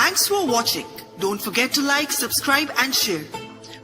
Thanks for watching. Don't forget to like, subscribe and share.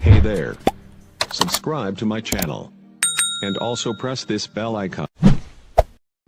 Hey there. Subscribe to my channel. And also press this bell icon.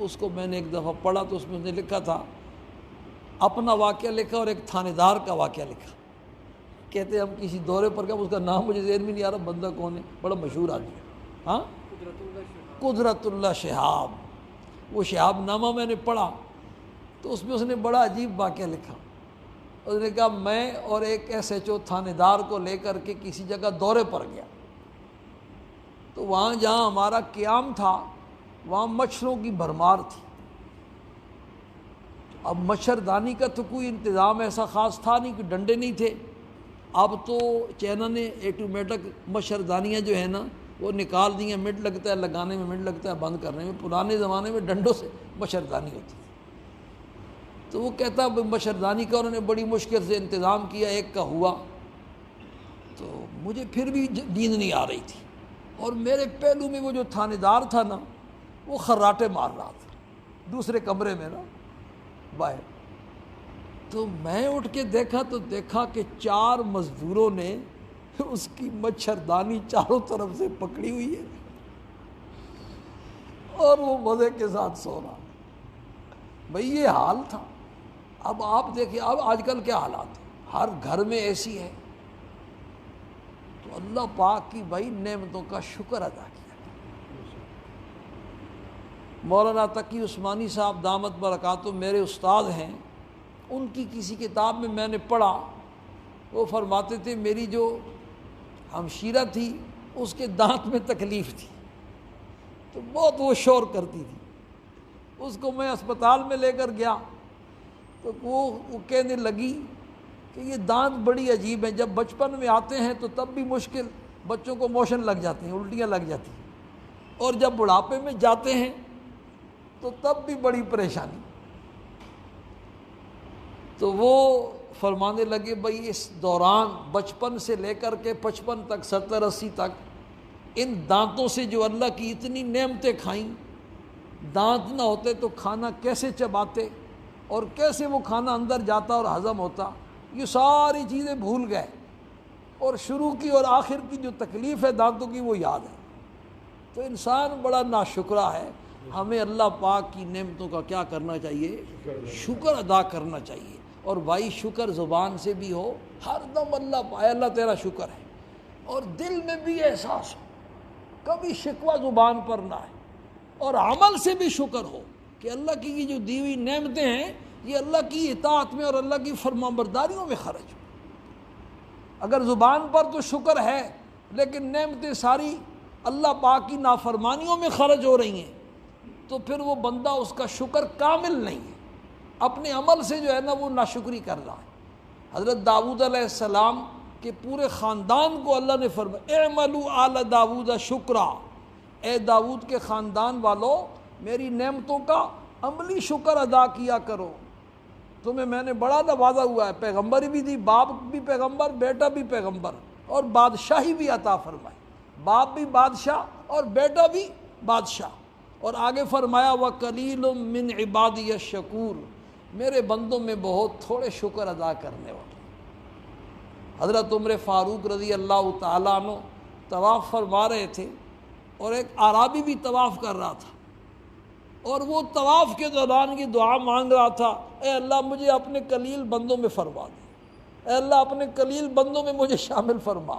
اس کو میں نے ایک دفعہ پڑھا تو اس میں اس نے لکھا تھا، اپنا واقعہ لکھا اور ایک تھانے دار کا واقعہ لکھا. کہتے ہم کسی دورے پر گئے، اس کا نام مجھے ذہن میں نہیں آ رہا، بندہ کون ہے، بڑا مشہور آدمی ہے. ہاں، قدرت اللہ شہاب. وہ شہاب نامہ میں نے پڑھا تو اس میں اس نے بڑا عجیب واقعہ لکھا. اس نے کہا میں اور ایک ایس ایچ او تھانے دار کو لے کر کے کسی جگہ دورے پر گیا، تو وہاں جہاں ہمارا قیام تھا وہاں مچھروں کی بھرمار تھی. اب مچھردانی کا تو کوئی انتظام ایسا خاص تھا نہیں، کہ ڈنڈے نہیں تھے. اب تو چائنا نے ایٹومیٹک مچھردانیاں جو ہے نا وہ نکال دی ہیں، منٹ لگتا ہے لگانے میں، منٹ لگتا ہے بند کرنے میں. پرانے زمانے میں ڈنڈوں سے مچھردانی ہوتی تھی. تو وہ کہتا مچھردانی کا انہوں نے بڑی مشکل سے انتظام کیا، ایک کا ہوا. تو مجھے پھر بھی نیند نہیں آ رہی تھی، اور میرے پہلو میں وہ جو تھانے دار تھا نا وہ خراٹے مار رہا تھا دوسرے کمرے میں نا باہر. تو میں اٹھ کے دیکھا تو دیکھا کہ 4 مزدوروں نے اس کی مچھردانی چاروں طرف سے پکڑی ہوئی ہے اور وہ مزے کے ساتھ سو رہا. بھئی یہ حال تھا. اب آپ دیکھیں اب آج کل کیا حالات ہیں، ہر گھر میں ایسی ہے. تو اللہ پاک کی بھائی نعمتوں کا شکر ادا کیا. مولانا تقی عثمانی صاحب دامت برکاتہ میرے استاد ہیں، ان کی کسی کتاب میں نے پڑھا، وہ فرماتے تھے میری جو ہمشیرہ تھی اس کے دانت میں تکلیف تھی تو بہت وہ شور کرتی تھی. اس کو میں اسپتال میں لے کر گیا تو وہ کہنے لگی کہ یہ دانت بڑی عجیب ہیں، جب بچپن میں آتے ہیں تو تب بھی مشکل، بچوں کو موشن لگ جاتے ہیں، الٹیاں لگ جاتی ہیں، اور جب بڑھاپے میں جاتے ہیں تو تب بھی بڑی پریشانی. تو وہ فرمانے لگے بھئی اس دوران بچپن سے لے کر کے 55 تک 70 80 تک ان دانتوں سے جو اللہ کی اتنی نعمتیں کھائیں، دانت نہ ہوتے تو کھانا کیسے چباتے اور کیسے وہ کھانا اندر جاتا اور ہضم ہوتا، یہ ساری چیزیں بھول گئے، اور شروع کی اور آخر کی جو تکلیف ہے دانتوں کی وہ یاد ہے. تو انسان بڑا ناشکرا ہے. ہمیں اللہ پاک کی نعمتوں کا کیا کرنا چاہیے، شکر ادا کرنا چاہیے. اور بھائی شکر زبان سے بھی ہو، ہر دم اللہ پائے اللہ تیرا شکر ہے، اور دل میں بھی احساس ہو، کبھی شکوہ زبان پر نہ ہے، اور عمل سے بھی شکر ہو کہ اللہ کی یہ جو دی ہوئی نعمتیں ہیں یہ اللہ کی اطاعت میں اور اللہ کی فرمانبرداریوں میں خرچ ہو. اگر زبان پر تو شکر ہے لیکن نعمتیں ساری اللہ پاک کی نافرمانیوں میں خرچ ہو رہی ہیں تو پھر وہ بندہ اس کا شکر کامل نہیں ہے، اپنے عمل سے جو ہے نا وہ ناشکری کر رہا ہے. حضرت داؤد علیہ السلام کے پورے خاندان کو اللہ نے فرمایا اعملوا آل داؤد شکرا، اے داؤد کے خاندان والو میری نعمتوں کا عملی شکر ادا کیا کرو. تمہیں میں نے بڑا نوازا ہوا ہے، پیغمبری بھی دی، باپ بھی پیغمبر، بیٹا بھی پیغمبر، اور بادشاہی بھی عطا فرمائی، باپ بھی بادشاہ اور بیٹا بھی بادشاہ. اور آگے فرمایا وَقَلِيلٌ مِّنْ عِبَادِيَ الشَّكُورُ، میرے بندوں میں بہت تھوڑے شکر ادا کرنے والے. حضرت عمر فاروق رضی اللہ تعالیٰ عنہ طواف فرما رہے تھے اور ایک اعرابی بھی طواف کر رہا تھا، اور وہ طواف کے دوران یہ دعا مانگ رہا تھا اے اللہ مجھے اپنے قلیل بندوں میں فرما دے، اے اللہ اپنے قلیل بندوں میں مجھے شامل فرما.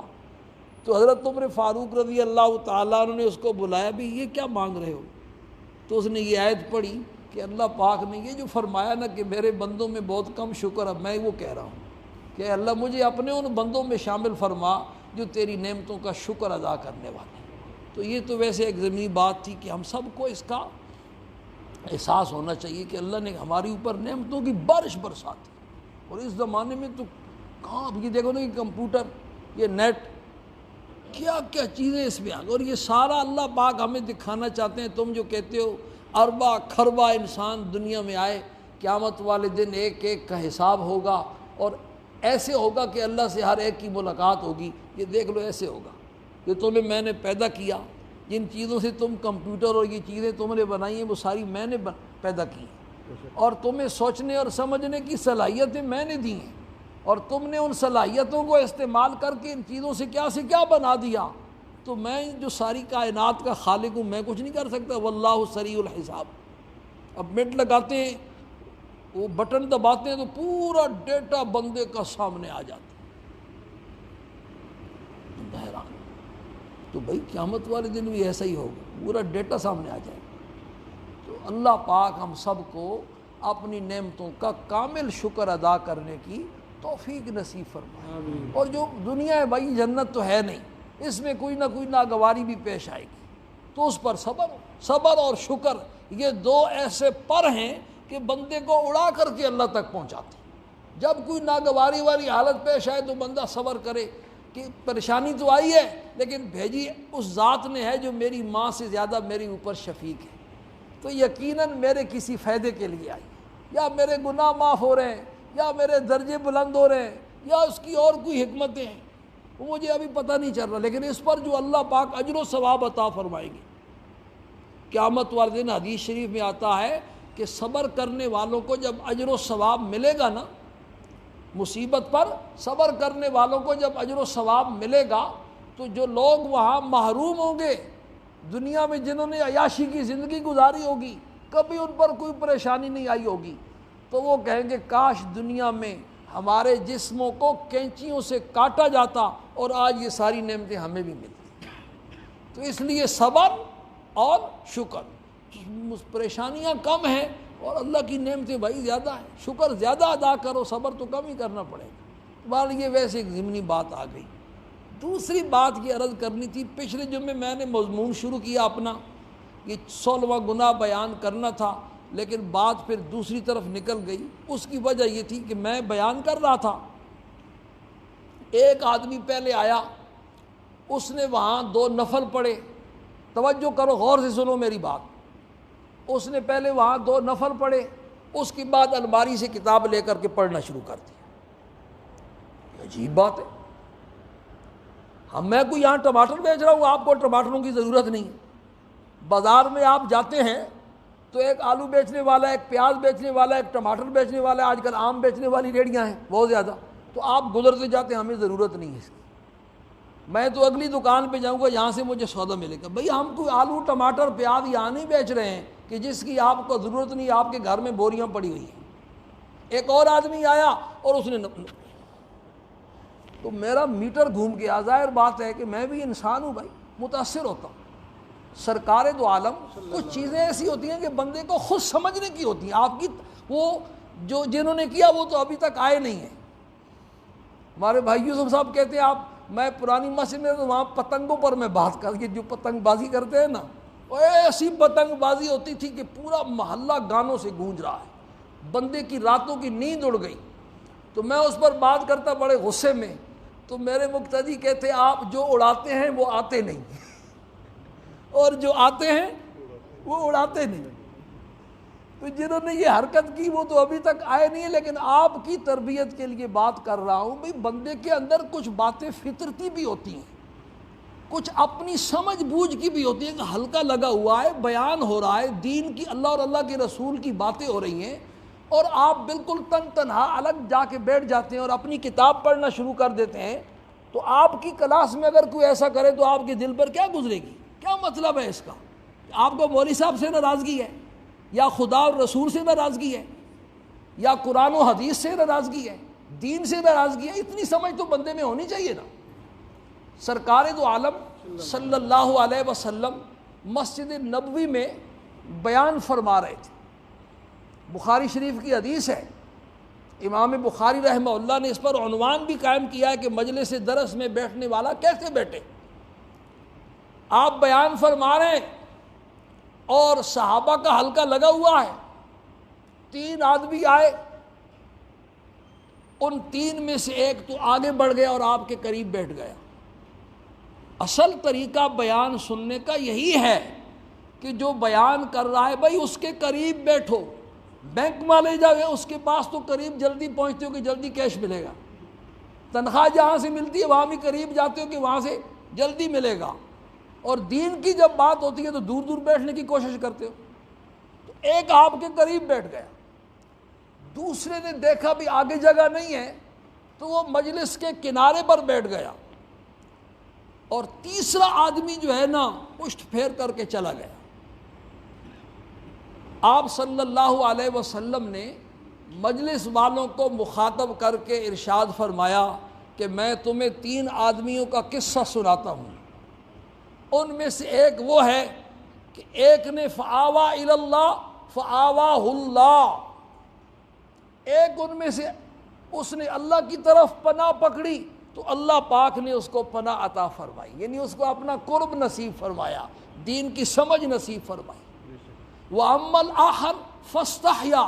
تو حضرت عمر فاروق رضی اللہ تعالیٰ عنہ نے اس کو بلایا بھی یہ کیا مانگ رہے ہو؟ تو اس نے یہ آیت پڑھی کہ اللہ پاک نے یہ جو فرمایا نا کہ میرے بندوں میں بہت کم شکر ہے، میں وہ کہہ رہا ہوں کہ اللہ مجھے اپنے ان بندوں میں شامل فرما جو تیری نعمتوں کا شکر ادا کرنے والے. تو یہ تو ویسے ایک ضمنی بات تھی کہ ہم سب کو اس کا احساس ہونا چاہیے کہ اللہ نے ہماری اوپر نعمتوں کی بارش برساتی. اور اس زمانے میں تو کہاں اب یہ دیکھو نا کہ کمپیوٹر، یہ نیٹ، کیا کیا چیزیں اس میں آ گئی، اور یہ سارا اللہ پاک ہمیں دکھانا چاہتے ہیں. تم جو کہتے ہو اربا کھربا انسان دنیا میں آئے، قیامت والے دن ایک ایک کا حساب ہوگا، اور ایسے ہوگا کہ اللہ سے ہر ایک کی ملاقات ہوگی. یہ دیکھ لو ایسے ہوگا کہ تمہیں میں نے پیدا کیا، جن چیزوں سے تم کمپیوٹر اور یہ چیزیں تم نے بنائی ہیں وہ ساری میں نے پیدا کی ہیں، اور تمہیں سوچنے اور سمجھنے کی صلاحیتیں میں نے دی ہیں، اور تم نے ان صلاحیتوں کو استعمال کر کے ان چیزوں سے کیا بنا دیا. تو میں جو ساری کائنات کا خالق ہوں میں کچھ نہیں کر سکتا. واللہ سریع الحساب. اب منٹ لگاتے ہیں، وہ بٹن دباتے ہیں تو پورا ڈیٹا بندے کا سامنے آ جاتا ہے، بندہ حیران۔ تو بھائی قیامت والے دن بھی ایسا ہی ہوگا، پورا ڈیٹا سامنے آ جائے گا۔ تو اللہ پاک ہم سب کو اپنی نعمتوں کا کامل شکر ادا کرنے کی توفیق نصیب فرمائے۔ اور جو دنیا ہے بھائی، جنت تو ہے نہیں، اس میں کوئی نہ کوئی ناگواری بھی پیش آئے گی، تو اس پر صبر اور شکر، یہ دو ایسے پر ہیں کہ بندے کو اڑا کر کے اللہ تک پہنچاتے ہیں۔ جب کوئی ناگواری والی حالت پیش آئے تو بندہ صبر کرے کہ پریشانی تو آئی ہے لیکن بھیجی اس ذات نے ہے جو میری ماں سے زیادہ میرے اوپر شفیق ہے، تو یقیناً میرے کسی فائدے کے لیے آئی، یا میرے گناہ معاف ہو رہے ہیں، یا میرے درجے بلند ہو رہے ہیں، یا اس کی اور کوئی حکمتیں ہیں، وہ مجھے ابھی پتہ نہیں چل رہا، لیکن اس پر جو اللہ پاک اجر و ثواب عطا فرمائیں گے قیامت والے دن۔ حدیث شریف میں آتا ہے کہ صبر کرنے والوں کو جب اجر و ثواب ملے گا نا، مصیبت پر صبر کرنے والوں کو جب اجر و ثواب ملے گا، تو جو لوگ وہاں محروم ہوں گے دنیا میں، جنہوں نے عیاشی کی زندگی گزاری ہوگی، کبھی ان پر کوئی پریشانی نہیں آئی ہوگی، تو وہ کہیں گے کاش دنیا میں ہمارے جسموں کو کینچیوں سے کاٹا جاتا اور آج یہ ساری نعمتیں ہمیں بھی ملتی۔ تو اس لیے صبر اور شکر، پریشانیاں کم ہیں اور اللہ کی نعمتیں بھائی زیادہ ہیں، شکر زیادہ ادا کرو، صبر تو کم ہی کرنا پڑے گا۔ تمہارے یہ ویسے ایک ضمنی بات آ گئی۔ دوسری بات یہ عرض کرنی تھی، پچھلے جمعے میں نے مضمون شروع کیا اپنا، یہ 16واں گناہ بیان کرنا تھا، لیکن بات پھر دوسری طرف نکل گئی۔ اس کی وجہ یہ تھی کہ میں بیان کر رہا تھا، ایک آدمی پہلے آیا، اس نے وہاں 2 نفل پڑھے، توجہ کرو غور سے سنو میری بات، اس نے پہلے وہاں 2 نفل پڑھے، اس کے بعد الماری سے کتاب لے کر کے پڑھنا شروع کر دیا۔ عجیب بات ہے، میں کوئی یہاں ٹماٹر بیچ رہا ہوں، آپ کو ٹماٹروں کی ضرورت نہیں ہے۔ بازار میں آپ جاتے ہیں تو ایک آلو بیچنے والا، ایک پیاز بیچنے والا، ایک ٹماٹر بیچنے والا، آج کل آم بیچنے والی ریڑیاں ہیں بہت زیادہ، تو آپ گزرتے جاتے ہیں، ہمیں ضرورت نہیں ہے اس کی، میں تو اگلی دکان پہ جاؤں گا یہاں سے مجھے سودا ملے گا۔ بھئی ہم کوئی آلو ٹماٹر پیاز یہاں نہیں بیچ رہے ہیں کہ جس کی آپ کو ضرورت نہیں، آپ کے گھر میں بوریاں پڑی ہوئی ہیں۔ ایک اور آدمی آیا اور اس نے تو میرا میٹر گھوم گیا۔ ظاہر بات ہے کہ میں بھی انسان ہوں بھائی، متاثر ہوتا ہوں۔ سرکار دو عالم، کچھ چیزیں ایسی ہوتی ہیں کہ بندے کو خود سمجھنے کی ہوتی ہیں، آپ کی وہ جو جنہوں نے کیا وہ تو ابھی تک آئے نہیں ہیں۔ ہمارے بھائی یوسف صاحب کہتے ہیں میں پرانی مسجد میں، تو وہاں پتنگوں پر میں بات کر کے، جو پتنگ بازی کرتے ہیں نا، وہ ایسی پتنگ بازی ہوتی تھی کہ پورا محلہ گانوں سے گونج رہا ہے، بندے کی راتوں کی نیند اڑ گئی۔ تو میں اس پر بات کرتا بڑے غصے میں، تو میرے مقتدی کہتے آپ جو اڑاتے ہیں وہ آتے نہیں، اور جو آتے ہیں وہ اڑاتے نہیں۔ تو جنہوں نے یہ حرکت کی وہ تو ابھی تک آئے نہیں ہیں، لیکن آپ کی تربیت کے لیے بات کر رہا ہوں۔ بھئی بندے کے اندر کچھ باتیں فطرتی بھی ہوتی ہیں، کچھ اپنی سمجھ بوجھ کی بھی ہوتی ہیں کہ ہلکا لگا ہوا ہے، بیان ہو رہا ہے، دین کی، اللہ اور اللہ کے رسول کی باتیں ہو رہی ہیں، اور آپ بالکل تنہا الگ جا کے بیٹھ جاتے ہیں اور اپنی کتاب پڑھنا شروع کر دیتے ہیں۔ تو آپ کی کلاس میں اگر کوئی ایسا کرے تو آپ کے دل پر کیا گزرے گی؟ کیا مطلب ہے اس کا؟ آپ کو مولوی صاحب سے ناراضگی ہے، یا خدا اور رسول سے ناراضگی ہے، یا قرآن و حدیث سے ناراضگی ہے، دین سے ناراضگی ہے؟ اتنی سمجھ تو بندے میں ہونی چاہیے نا۔ سرکار دو عالم صلی اللہ علیہ وسلم مسجد نبوی میں بیان فرما رہے تھے، بخاری شریف کی حدیث ہے، امام بخاری رحمہ اللہ نے اس پر عنوان بھی قائم کیا ہے کہ مجلس درس میں بیٹھنے والا کیسے بیٹھے۔ آپ بیان فرما رہے ہیں اور صحابہ کا حلقہ لگا ہوا ہے، 3 آدمی آئے، ان 3 میں سے ایک تو آگے بڑھ گیا اور آپ کے قریب بیٹھ گیا۔ اصل طریقہ بیان سننے کا یہی ہے کہ جو بیان کر رہا ہے بھائی اس کے قریب بیٹھو۔ بینک والے جاؤ اس کے پاس تو قریب جلدی پہنچتے ہو کہ جلدی کیش ملے گا، تنخواہ جہاں سے ملتی ہے وہاں بھی قریب جاتے ہو کہ وہاں سے جلدی ملے گا، اور دین کی جب بات ہوتی ہے تو دور دور بیٹھنے کی کوشش کرتے ہو۔ تو ایک آپ کے قریب بیٹھ گیا، دوسرے نے دیکھا بھی آگے جگہ نہیں ہے تو وہ مجلس کے کنارے پر بیٹھ گیا، اور تیسرا آدمی جو ہے نا پشت پھیر کر کے چلا گیا۔ آپ صلی اللہ علیہ وسلم نے مجلس والوں کو مخاطب کر کے ارشاد فرمایا کہ میں تمہیں 3 آدمیوں کا قصہ سناتا ہوں. ان میں سے ایک وہ ہے کہ ایک نے فآوا الی اللہ فآواہ اللہ، ایک ان میں سے اس نے اللہ کی طرف پناہ پکڑی تو اللہ پاک نے اس کو پناہ عطا فرمائی، یعنی اس کو اپنا قرب نصیب فرمایا، دین کی سمجھ نصیب فرمائی. وَأَمَّا الْآخَرُ فَاسْتَحْيَا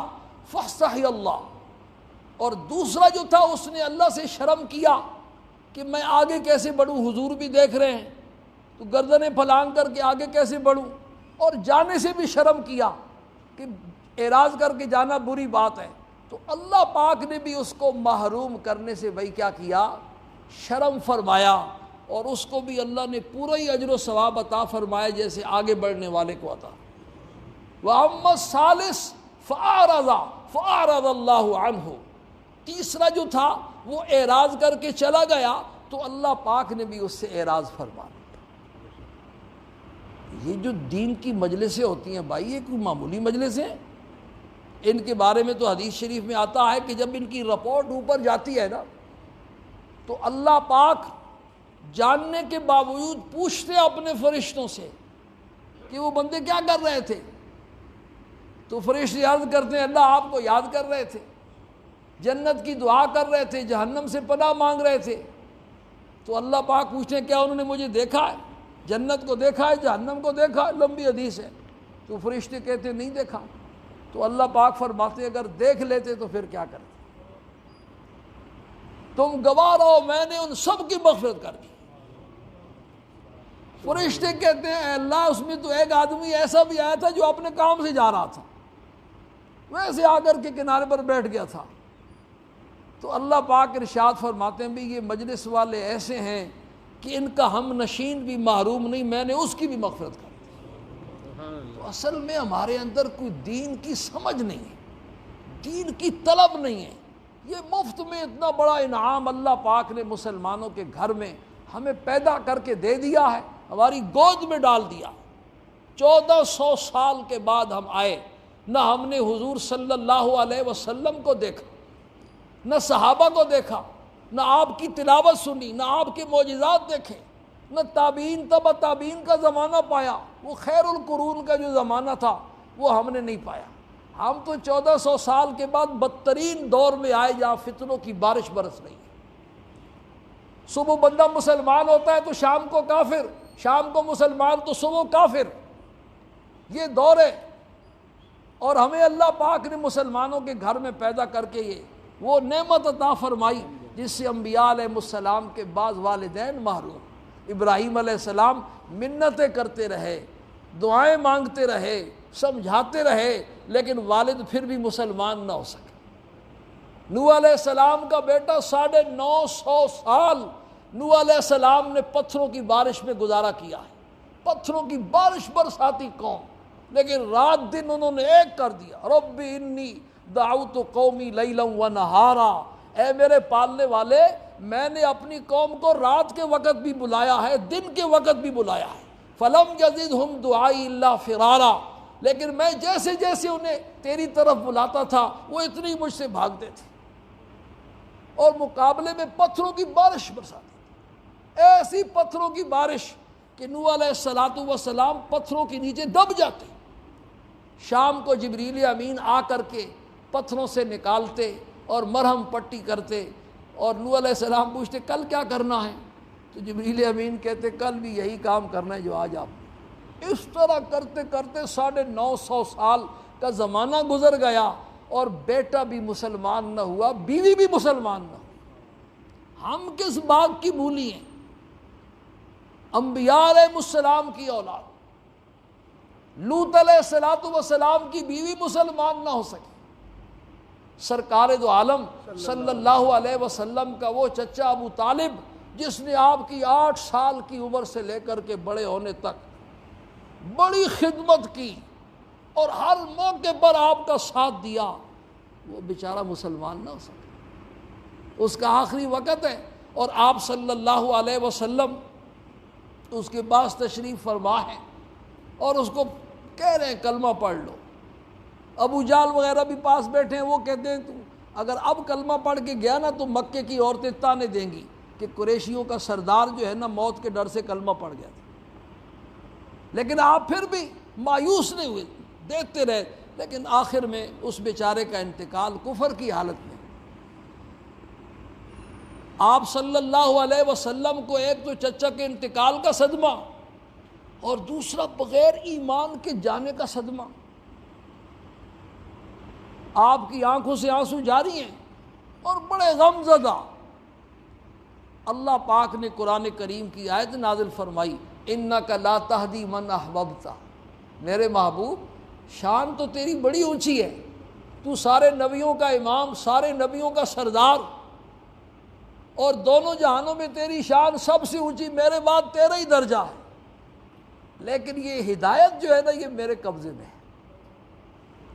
فَاسْتَحْيَا اللَّهُ، اور دوسرا جو تھا اس نے اللہ سے شرم کیا کہ میں آگے کیسے بڑھوں، حضور بھی دیکھ رہے ہیں تو گردنیں پھلانگ کر کے آگے کیسے بڑھوں، اور جانے سے بھی شرم کیا کہ اعراض کر کے جانا بری بات ہے. تو اللہ پاک نے بھی اس کو محروم کرنے سے بھائی کیا کیا، شرم فرمایا، اور اس کو بھی اللہ نے پورا ہی اجر و ثواب عطا فرمایا جیسے آگے بڑھنے والے کو عطا. وَأَمَّا الثَّالِثُ فَأَعْرَضَ اللَّهُ عَنْهُ، تیسرا جو تھا وہ اعراض کر کے چلا گیا تو اللہ پاک نے بھی اس سے اعراض فرما لیا. یہ جو دین کی مجلسیں ہوتی ہیں بھائی، یہ کوئی معمولی مجلسیں ہیں؟ ان کے بارے میں تو حدیث شریف میں آتا ہے کہ جب ان کی رپورٹ اوپر جاتی ہے نا تو اللہ پاک جاننے کے باوجود پوچھتے اپنے فرشتوں سے کہ وہ بندے کیا کر رہے تھے، تو فرشتے یاد کرتے ہیں اللہ آپ کو یاد کر رہے تھے، جنت کی دعا کر رہے تھے، جہنم سے پناہ مانگ رہے تھے. تو اللہ پاک پوچھتے ہیں کیا انہوں نے مجھے دیکھا ہے، جنت کو دیکھا ہے، جہنم کو دیکھا ہے، لمبی حدیث ہے. تو فرشتے کہتے ہیں نہیں دیکھا. تو اللہ پاک فرماتے ہیں اگر دیکھ لیتے تو پھر کیا کرتے، تم گواہ رہو میں نے ان سب کی مغفرت کر دی. فرشتے کہتے ہیں اے اللہ اس میں تو ایک آدمی ایسا بھی آیا تھا جو اپنے کام سے جا رہا تھا، ویسے آ کر کے کنارے پر بیٹھ گیا تھا. تو اللہ پاک ارشاد فرماتے ہیں بھی یہ مجلس والے ایسے ہیں کہ ان کا ہم نشین بھی محروم نہیں، میں نے اس کی بھی مغفرت کر دی. تو اصل میں ہمارے اندر کوئی دین کی سمجھ نہیں ہے، دین کی طلب نہیں ہے. یہ مفت میں اتنا بڑا انعام اللہ پاک نے مسلمانوں کے گھر میں ہمیں پیدا کر کے دے دیا ہے، ہماری گود میں ڈال دیا. 1400 سال کے بعد ہم آئے، نہ ہم نے حضور صلی اللہ علیہ وسلم کو دیکھا، نہ صحابہ کو دیکھا، نہ آپ کی تلاوت سنی، نہ آپ کے معجزات دیکھے، نہ تابعین تبع تابعین کا زمانہ پایا. وہ خیر القرون کا جو زمانہ تھا وہ ہم نے نہیں پایا. ہم تو 1400 سال کے بعد بدترین دور میں آئے جہاں فتنوں کی بارش برس رہی ہے. صبح بندہ مسلمان ہوتا ہے تو شام کو کافر، شام کو مسلمان تو صبح کافر. یہ دور ہے، اور ہمیں اللہ پاک نے مسلمانوں کے گھر میں پیدا کر کے یہ وہ نعمت عطا فرمائی جس سے انبیاء علیہ السلام کے بعض والدین محروم. ابراہیم علیہ السلام منتیں کرتے رہے، دعائیں مانگتے رہے، سمجھاتے رہے، لیکن والد پھر بھی مسلمان نہ ہو سکے. نوح علیہ السلام کا بیٹا 950 سال نوح علیہ السلام نے پتھروں کی بارش میں گزارا کیا ہے، پتھروں کی بارش برساتی قوم، لیکن رات دن انہوں نے ایک کر دیا. رب انی دعوت قومی لیلا و نہارا، اے میرے پالنے والے میں نے اپنی قوم کو رات کے وقت بھی بلایا ہے، دن کے وقت بھی بلایا ہے. فلم یزدہم دعائی الا فرارا، لیکن میں جیسے جیسے انہیں تیری طرف بلاتا تھا وہ اتنی مجھ سے بھاگتے تھے، اور مقابلے میں پتھروں کی بارش برساتی، ایسی پتھروں کی بارش کہ نوح علیہ السلام پتھروں کے نیچے دب جاتے. شام کو جبریل امین آ کر کے پتھروں سے نکالتے اور مرہم پٹی کرتے، اور نوح علیہ السلام پوچھتے کل کیا کرنا ہے، تو جبریل امین کہتے کل بھی یہی کام کرنا ہے جو آج آپ. اس طرح کرتے کرتے 950 سال کا زمانہ گزر گیا، اور بیٹا بھی مسلمان نہ ہوا، بیوی بھی مسلمان نہ ہوا. ہم کس بات کی مولی ہیں؟ انبیاء علیہ السلام کی اولاد. لوط علیہ السلام کی بیوی مسلمان نہ ہو سکی. سرکار دو عالم صلی اللہ علیہ وسلم کا وہ چچا ابو طالب جس نے آپ کی 8 سال کی عمر سے لے کر کے بڑے ہونے تک بڑی خدمت کی اور ہر موقع پر آپ کا ساتھ دیا، وہ بیچارہ مسلمان نہ ہو سکا. اس کا آخری وقت ہے اور آپ صلی اللہ علیہ وسلم اس کے پاس تشریف فرما ہے اور اس کو کہہ رہے ہیں کلمہ پڑھ لو. ابو جال وغیرہ بھی پاس بیٹھے ہیں، وہ کہتے ہیں تو اگر اب کلمہ پڑھ کے گیا نا تو مکے کی عورتیں تانے دیں گی کہ قریشیوں کا سردار جو ہے نا موت کے ڈر سے کلمہ پڑھ گیا تھا۔ لیکن آپ پھر بھی مایوس نہیں ہوئے، دیکھتے رہے، لیکن آخر میں اس بیچارے کا انتقال کفر کی حالت میں۔ آپ صلی اللہ علیہ وسلم کو ایک تو چچا کے انتقال کا صدمہ اور دوسرا بغیر ایمان کے جانے کا صدمہ۔ آپ کی آنکھوں سے آنسو جاری ہیں اور بڑے غم زدہ۔ اللہ پاک نے قرآن کریم کی آیت نازل فرمائی، اِنَّكَ لَا تَهْدِي مَنْ أَحْبَبْتَ، میرے محبوب شان تو تیری بڑی اونچی ہے، تو سارے نبیوں کا امام، سارے نبیوں کا سردار، اور دونوں جہانوں میں تیری شان سب سے اونچی، میرے بعد تیرا ہی درجہ ہے، لیکن یہ ہدایت جو ہے نا یہ میرے قبضے میں ہے،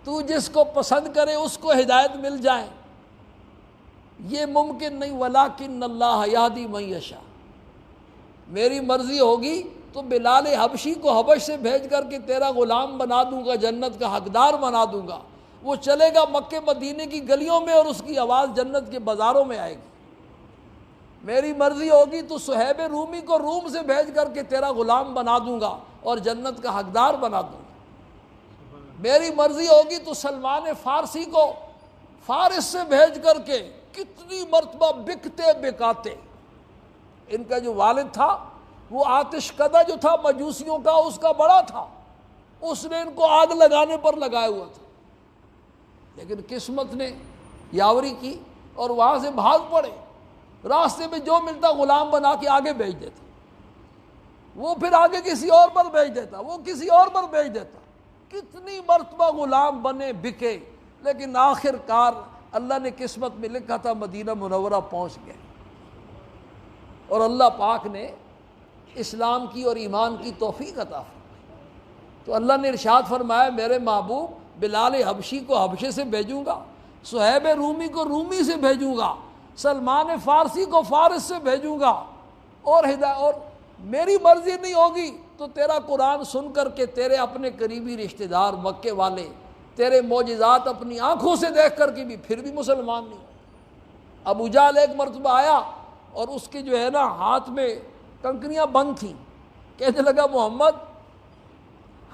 تو جس کو پسند کرے اس کو ہدایت مل جائے، یہ ممکن نہیں۔ وَلَٰكِنَّ اللَّهَ يَهْدِي مَن يَشَاءُ، میری مرضی ہوگی تو بلال حبشی کو حبش سے بھیج کر کے تیرا غلام بنا دوں گا، جنت کا حقدار بنا دوں گا، وہ چلے گا مکے مدینے کی گلیوں میں اور اس کی آواز جنت کے بازاروں میں آئے گی۔ میری مرضی ہوگی تو صہیب رومی کو روم سے بھیج کر کے تیرا غلام بنا دوں گا اور جنت کا حقدار بنا دوں گا۔ میری مرضی ہوگی تو سلمان فارسی کو فارس سے بھیج کر کے کتنی مرتبہ بکتے بکاتے، ان کا جو والد تھا وہ آتش کدہ جو تھا مجوسیوں کا، اس کا بڑا تھا، اس نے ان کو آگ لگانے پر لگایا ہوا تھا، لیکن قسمت نے یاوری کی اور وہاں سے بھاگ پڑے، راستے میں جو ملتا غلام بنا کے آگے بھیج دیتا، وہ پھر آگے کسی اور پر بھیج دیتا، وہ کسی اور پر بھیج دیتا، کتنی مرتبہ غلام بنے بکے، لیکن آخر کار اللہ نے قسمت میں لکھا تھا مدینہ منورہ پہنچ گئے، اور اللہ پاک نے اسلام کی اور ایمان کی توفیق عطا فرمائی۔ تو اللہ نے ارشاد فرمایا میرے محبوب بلال حبشی کو حبشے سے بھیجوں گا، صہیب رومی کو رومی سے بھیجوں گا، سلمان فارسی کو فارس سے بھیجوں گا، اور میری مرضی نہیں ہوگی تو تیرا قرآن سن کر کے تیرے اپنے قریبی رشتہ دار مکے والے تیرے معجزات اپنی آنکھوں سے دیکھ کر کے بھی پھر بھی مسلمان نہیں۔ ابو جہل ایک مرتبہ آیا اور اس کے جو ہے نا ہاتھ میں کنکریاں بند تھیں، کہنے لگا محمد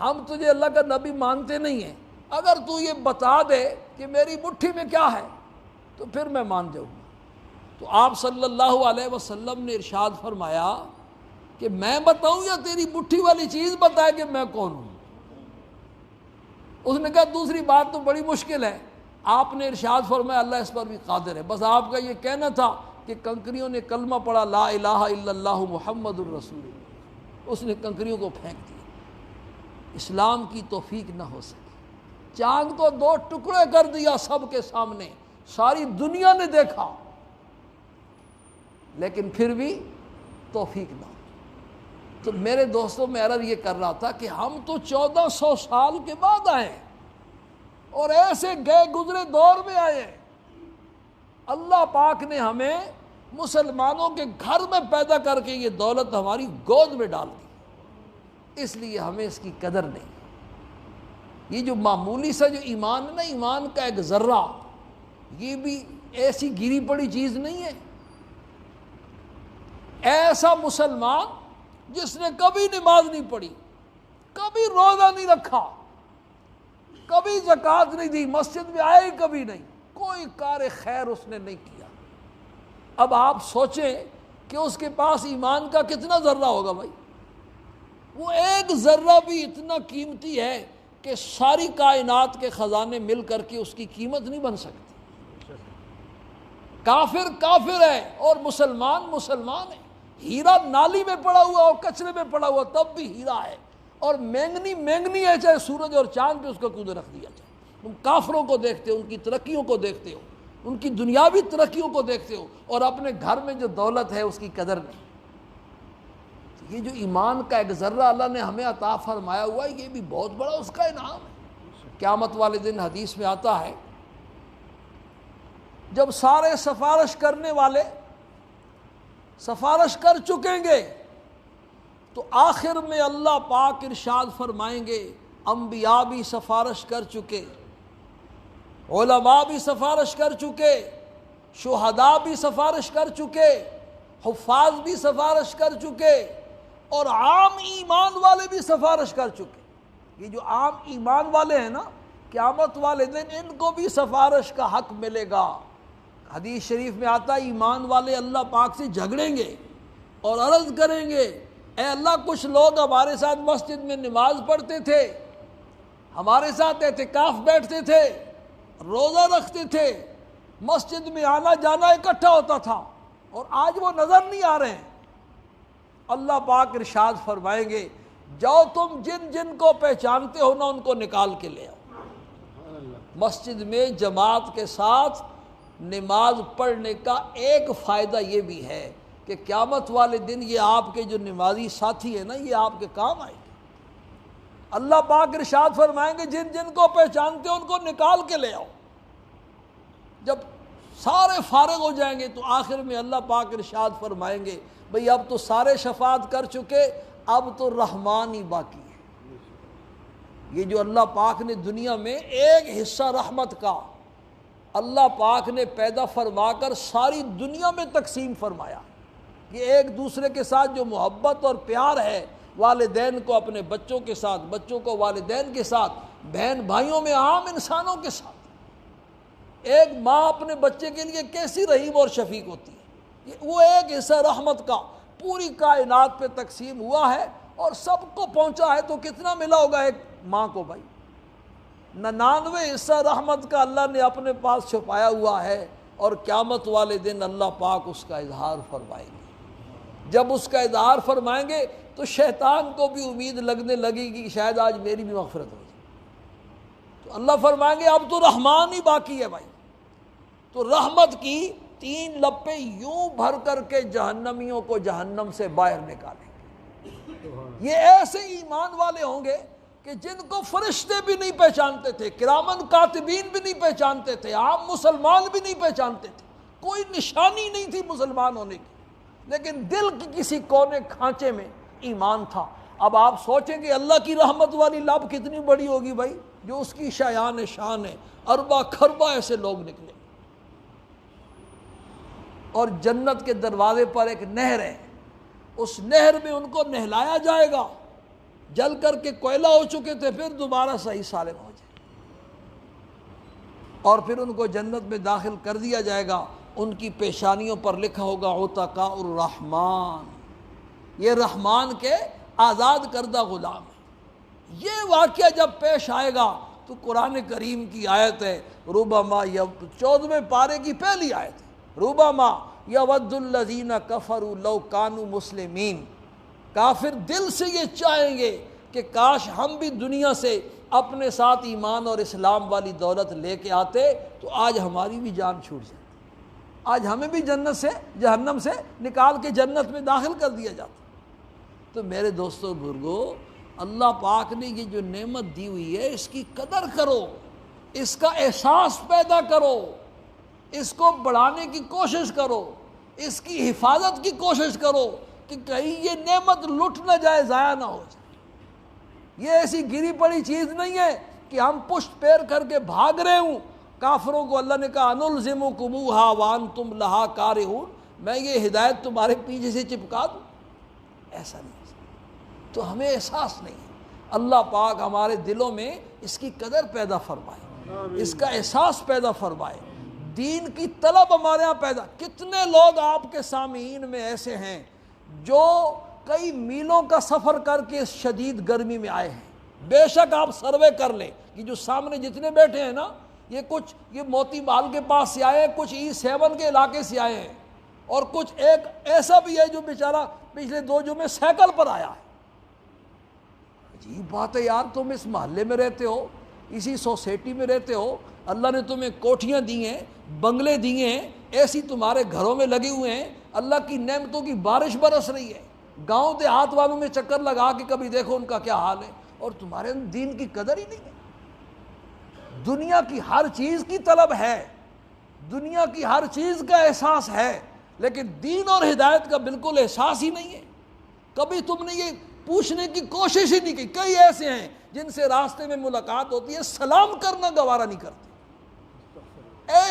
ہم تجھے اللہ کا نبی مانتے نہیں ہیں، اگر تو یہ بتا دے کہ میری مٹھی میں کیا ہے تو پھر میں مان جاؤں گا۔ تو آپ صلی اللہ علیہ وسلم نے ارشاد فرمایا کہ میں بتاؤں یا تیری مٹھی والی چیز بتائے کہ میں کون ہوں؟ اس نے کہا دوسری بات تو بڑی مشکل ہے۔ آپ نے ارشاد فرمایا اللہ اس پر بھی قادر ہے، بس آپ کا یہ کہنا تھا کہ کنکریوں نے کلمہ پڑھا لا الہ الا اللہ محمد الرسول اللہ، اس نے کنکریوں کو پھینک دیا۔ اسلام کی توفیق نہ ہو سکی، چاند کو دو ٹکڑے کر دیا سب کے سامنے، ساری دنیا نے دیکھا، لیکن پھر بھی توفیق نہ ہو۔ تو میرے دوستوں میں عرض یہ کر رہا تھا کہ ہم تو 1400 سال کے بعد آئے اور ایسے گئے گزرے دور میں آئے، اللہ پاک نے ہمیں مسلمانوں کے گھر میں پیدا کر کے یہ دولت ہماری گود میں ڈال دی، اس لیے ہمیں اس کی قدر نہیں۔ یہ جو معمولی سا جو ایمان ہے نا، ایمان کا ایک ذرہ، یہ بھی ایسی گری پڑی چیز نہیں ہے۔ ایسا مسلمان جس نے کبھی نماز نہیں پڑھی، کبھی روزہ نہیں رکھا، کبھی زکوٰۃ نہیں دی، مسجد میں آئے ہی کبھی نہیں، کوئی کار خیر اس نے نہیں کیا، اب آپ سوچیں کہ اس کے پاس ایمان کا کتنا ذرہ ہوگا بھائی؟ وہ ایک ذرہ بھی اتنا قیمتی ہے کہ ساری کائنات کے خزانے مل کر کے اس کی قیمت نہیں بن سکتی۔ کافر کافر ہے اور مسلمان مسلمان ہے، ہیرا نالی میں پڑا ہوا اور کچرے میں پڑا ہوا تب بھی ہیرا ہے، اور مینگنی مینگنی ہے، چاہے سورج اور چاند پہ اس کو کود رکھ دیا جائے۔ تم کافروں کو دیکھتے ہو، ان کی ترقیوں کو دیکھتے ہو، ان کی دنیاوی ترقیوں کو دیکھتے ہو، اور اپنے گھر میں جو دولت ہے اس کی قدر نہیں۔ یہ جو ایمان کا ایک ذرہ اللہ نے ہمیں عطا فرمایا ہوا ہے، یہ بھی بہت بڑا اس کا انعام ہے۔ قیامت والے دن حدیث میں آتا ہے جب سارے سفارش کرنے والے سفارش کر چکیں گے تو آخر میں اللہ پاک ارشاد فرمائیں گے انبیاء بھی سفارش کر چکے، علماء بھی سفارش کر چکے، شہداء بھی سفارش کر چکے، حفاظ بھی سفارش کر چکے، اور عام ایمان والے بھی سفارش کر چکے۔ یہ جو عام ایمان والے ہیں نا، قیامت والے دن ان کو بھی سفارش کا حق ملے گا۔ حدیث شریف میں آتا ہے ایمان والے اللہ پاک سے جھگڑیں گے اور عرض کریں گے، اے اللہ کچھ لوگ ہمارے ساتھ مسجد میں نماز پڑھتے تھے، ہمارے ساتھ اعتکاف بیٹھتے تھے، روزہ رکھتے تھے، مسجد میں آنا جانا اکٹھا ہوتا تھا، اور آج وہ نظر نہیں آ رہے ہیں۔ اللہ پاک ارشاد فرمائیں گے، جاؤ تم جن جن کو پہچانتے ہو نا ان کو نکال کے لے آؤ۔ مسجد میں جماعت کے ساتھ نماز پڑھنے کا ایک فائدہ یہ بھی ہے کہ قیامت والے دن یہ آپ کے جو نمازی ساتھی ہیں نا، یہ آپ کے کام آئیں گے۔ اللہ پاک ارشاد فرمائیں گے، جن جن کو پہچانتے ہو ان کو نکال کے لے آؤ۔ جب سارے فارغ ہو جائیں گے تو آخر میں اللہ پاک ارشاد فرمائیں گے، بھئی اب تو سارے شفاعت کر چکے، اب تو رحمان ہی باقی ہے۔ یہ جو اللہ پاک نے دنیا میں ایک حصہ رحمت کا اللہ پاک نے پیدا فرما کر ساری دنیا میں تقسیم فرمایا، یہ ایک دوسرے کے ساتھ جو محبت اور پیار ہے، والدین کو اپنے بچوں کے ساتھ، بچوں کو والدین کے ساتھ، بہن بھائیوں میں عام انسانوں کے ساتھ، ایک ماں اپنے بچے کے لیے کیسی رحیم اور شفیق ہوتی ہے، وہ ایک حصہ رحمت کا پوری کائنات پہ تقسیم ہوا ہے اور سب کو پہنچا ہے، تو کتنا ملا ہوگا ایک ماں کو بھائی؟ 99 حصہ رحمت کا اللہ نے اپنے پاس چھپایا ہوا ہے، اور قیامت والے دن اللہ پاک اس کا اظہار فرمائیں گے۔ جب اس کا اظہار فرمائیں گے تو شیطان کو بھی امید لگنے لگے گی کہ شاید آج میری بھی مغفرت ہو جائے، تو اللہ فرمائیں گے اب تو رحمان ہی باقی ہے بھائی۔ تو رحمت کی 3 لپیں یوں بھر کر کے جہنمیوں کو جہنم سے باہر نکالیں گے۔ یہ ایسے ایمان والے ہوں گے کہ جن کو فرشتے بھی نہیں پہچانتے تھے، کرامن کاتبین بھی نہیں پہچانتے تھے، عام مسلمان بھی نہیں پہچانتے تھے، کوئی نشانی نہیں تھی مسلمان ہونے کی، لیکن دل کی کسی کونے کھانچے میں ایمان تھا۔ اب آپ سوچیں کہ اللہ کی رحمت والی لب کتنی بڑی ہوگی بھائی، جو اس کی شایان شان ہے، اربا کھربا ایسے لوگ نکلے۔ اور جنت کے دروازے پر ایک نہر ہے، اس نہر میں ان کو نہلایا جائے گا، جل کر کے کوئلہ ہو چکے تھے، پھر دوبارہ صحیح سالم ہو جائے، اور پھر ان کو جنت میں داخل کر دیا جائے گا۔ ان کی پیشانیوں پر لکھا ہوگا عتقاء الرحمن، یہ رحمان کے آزاد کردہ غلام ہیں۔ یہ واقعہ جب پیش آئے گا تو قرآن کریم کی آیت ہے، ربما 14ویں پارے کی پہلی آیت ہے، ربما یود الذین کفروا لو کانوا مسلمین، کافر دل سے یہ چاہیں گے کہ کاش ہم بھی دنیا سے اپنے ساتھ ایمان اور اسلام والی دولت لے کے آتے تو آج ہماری بھی جان چھوٹ جاتی، آج ہمیں بھی جنت سے جہنم سے نکال کے جنت میں داخل کر دیا جاتا۔ تو میرے دوستو بزرگو، اللہ پاک نے یہ جو نعمت دی ہوئی ہے اس کی قدر کرو، اس کا احساس پیدا کرو، اس کو بڑھانے کی کوشش کرو، اس کی حفاظت کی کوشش کرو کہ کہیں یہ نعمت لٹ نہ جائے، ضائع نہ ہو جائے۔ یہ ایسی گری پڑی چیز نہیں ہے کہ ہم پشت پیر کر کے بھاگ رہے ہوں۔ کافروں کو اللہ نے کہا انلزمکموہا وانتم لہا کارہون، میں یہ ہدایت تمہارے پیچھے سے چپکا دوں، ایسا نہیں ہے۔ تو ہمیں احساس نہیں ہے، اللہ پاک ہمارے دلوں میں اس کی قدر پیدا فرمائے، اس کا احساس پیدا فرمائے، دین کی طلب ہمارے ہاں پیدا۔ کتنے لوگ آپ کے سامعین میں ایسے ہیں جو کئی میلوں کا سفر کر کے اس شدید گرمی میں آئے ہیں۔ بے شک آپ سروے کر لیں کہ جو سامنے جتنے بیٹھے ہیں نا، یہ موتی محل کے پاس سے آئے ہیں، کچھ E7 کے علاقے سے آئے ہیں، اور کچھ ایک ایسا بھی ہے جو بیچارہ پچھلے 2 جمعے سائیکل پر آیا ہے۔ عجیب بات ہے یار، تم اس محلے میں رہتے ہو، اسی سوسائٹی میں رہتے ہو، اللہ نے تمہیں کوٹھیاں دی ہیں، بنگلے دیے ہیں، ایسی تمہارے گھروں میں لگے ہوئے ہیں، اللہ کی نعمتوں کی بارش برس رہی ہے، گاؤں دیہات والوں میں چکر لگا کے کبھی دیکھو ان کا کیا حال ہے، اور تمہارے دین کی قدر ہی نہیں ہے۔ دنیا کی ہر چیز کی طلب ہے، دنیا کی ہر چیز کا احساس ہے، لیکن دین اور ہدایت کا بالکل احساس ہی نہیں ہے۔ کبھی تم نے یہ پوچھنے کی کوشش ہی نہیں کی۔ کئی ایسے ہیں جن سے راستے میں ملاقات ہوتی ہے، سلام کرنا گوارا نہیں کرتے،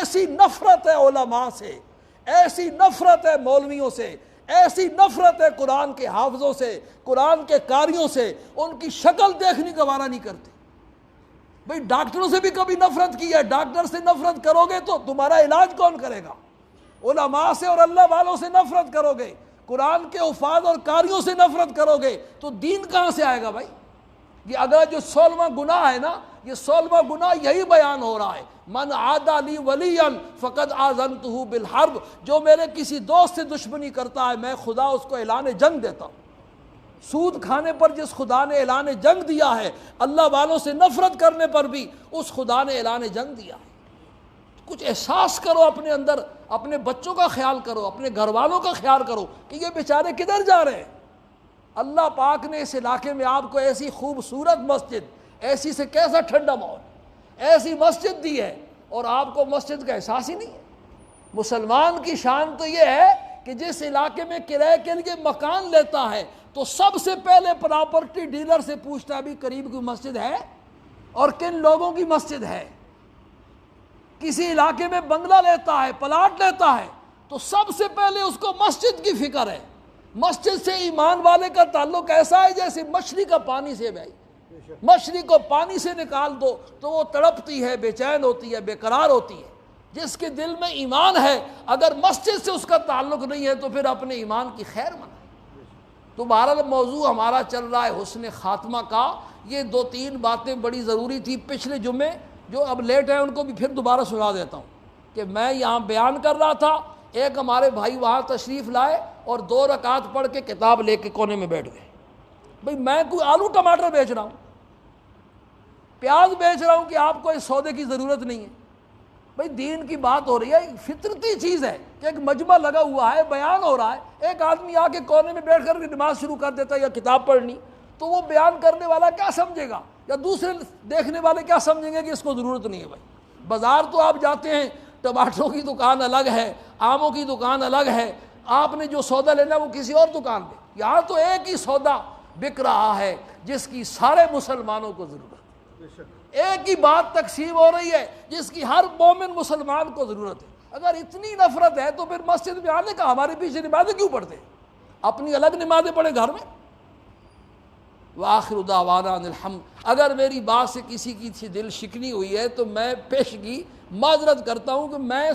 ایسی نفرت ہے علماء سے، ایسی نفرت ہے مولویوں سے، ایسی نفرت ہے قرآن کے حافظوں سے، قرآن کے قاریوں سے، ان کی شکل دیکھنے گوارا نہیں کرتے۔ بھئی ڈاکٹروں سے بھی کبھی نفرت کی ہے، ڈاکٹر سے نفرت کرو گے تو تمہارا علاج کون کرے گا؟ علماء سے اور اللہ والوں سے نفرت کرو گے، قرآن کے حفاظ اور قاریوں سے نفرت کرو گے تو دین کہاں سے آئے گا بھائی؟ یہ اگر جو 16واں گناہ ہے نا، یہ 16واں گناہ یہی بیان ہو رہا ہے، من عادی لی ولیا فقد آذنتہ بالحرب، جو میرے کسی دوست سے دشمنی کرتا ہے میں خدا اس کو اعلان جنگ دیتا ہوں۔ سود کھانے پر جس خدا نے اعلان جنگ دیا ہے، اللہ والوں سے نفرت کرنے پر بھی اس خدا نے اعلان جنگ دیا ہے۔ کچھ احساس کرو اپنے اندر، اپنے بچوں کا خیال کرو، اپنے گھر والوں کا خیال کرو کہ یہ بیچارے کدھر جا رہے ہیں۔ اللہ پاک نے اس علاقے میں آپ کو ایسی خوبصورت مسجد، ایسی سے کیسا ٹھنڈا ماحول، ایسی مسجد دی ہے اور آپ کو مسجد کا احساس ہی نہیں ہے۔ مسلمان کی شان تو یہ ہے کہ جس علاقے میں کرائے کے لیے مکان لیتا ہے تو سب سے پہلے پراپرٹی ڈیلر سے پوچھتا ہے بھی قریب کی مسجد ہے اور کن لوگوں کی مسجد ہے۔ کسی علاقے میں بنگلہ لیتا ہے، پلاٹ لیتا ہے تو سب سے پہلے اس کو مسجد کی فکر ہے۔ مسجد سے ایمان والے کا تعلق ایسا ہے جیسے مچھلی کا پانی سے بھائی، مچھلی کو پانی سے نکال دو تو وہ تڑپتی ہے، بے چین ہوتی ہے، بے قرار ہوتی ہے۔ جس کے دل میں ایمان ہے اگر مسجد سے اس کا تعلق نہیں ہے تو پھر اپنے ایمان کی خیر منائے۔ تو بہرحال موضوع ہمارا چل رہا ہے حسن خاتمہ کا۔ یہ 2-3 باتیں بڑی ضروری تھی پچھلے جمعے، جو اب لیٹ ہیں ان کو بھی پھر دوبارہ سنا دیتا ہوں کہ میں یہاں بیان کر رہا تھا، ایک ہمارے بھائی وہاں تشریف لائے اور 2 رکعت پڑھ کے کتاب لے کے کونے میں بیٹھ گئے۔ بھئی میں کوئی آلو ٹماٹر بیچ رہا ہوں، پیاز بیچ رہا ہوں کہ آپ کو اس سودے کی ضرورت نہیں ہے؟ بھئی دین کی بات ہو رہی ہے، فطرتی چیز ہے کہ ایک مجمع لگا ہوا ہے، بیان ہو رہا ہے، ایک آدمی آ کے کونے میں بیٹھ کر نماز شروع کر دیتا ہے یا کتاب پڑھنی، تو وہ بیان کرنے والا کیا سمجھے گا یا دوسرے دیکھنے والے کیا سمجھیں گے کہ اس کو ضرورت نہیں ہے؟ بھائی بازار تو آپ جاتے ہیں، ٹماٹروں کی دکان الگ ہے، آموں کی دکان الگ ہے، آپ نے جو سودا لینا وہ کسی اور دکان پہ۔ یہاں تو ایک ہی سودا بک رہا ہے جس کی سارے مسلمانوں کو ضرورت ہے، ایک ہی بات تقسیم ہو رہی ہے جس کی ہر مومن مسلمان کو ضرورت ہے۔ اگر اتنی نفرت ہے تو پھر مسجد میں آنے کا ہمارے پیچھے نمازیں کیوں پڑھتے ہیں؟ اپنی الگ نمازیں پڑھیں گھر میں۔ وآخر دعوانا ان الحمد۔ اگر میری بات سے کسی کی دل شکنی ہوئی ہے تو میں پیشگی معذرت کرتا ہوں کہ میں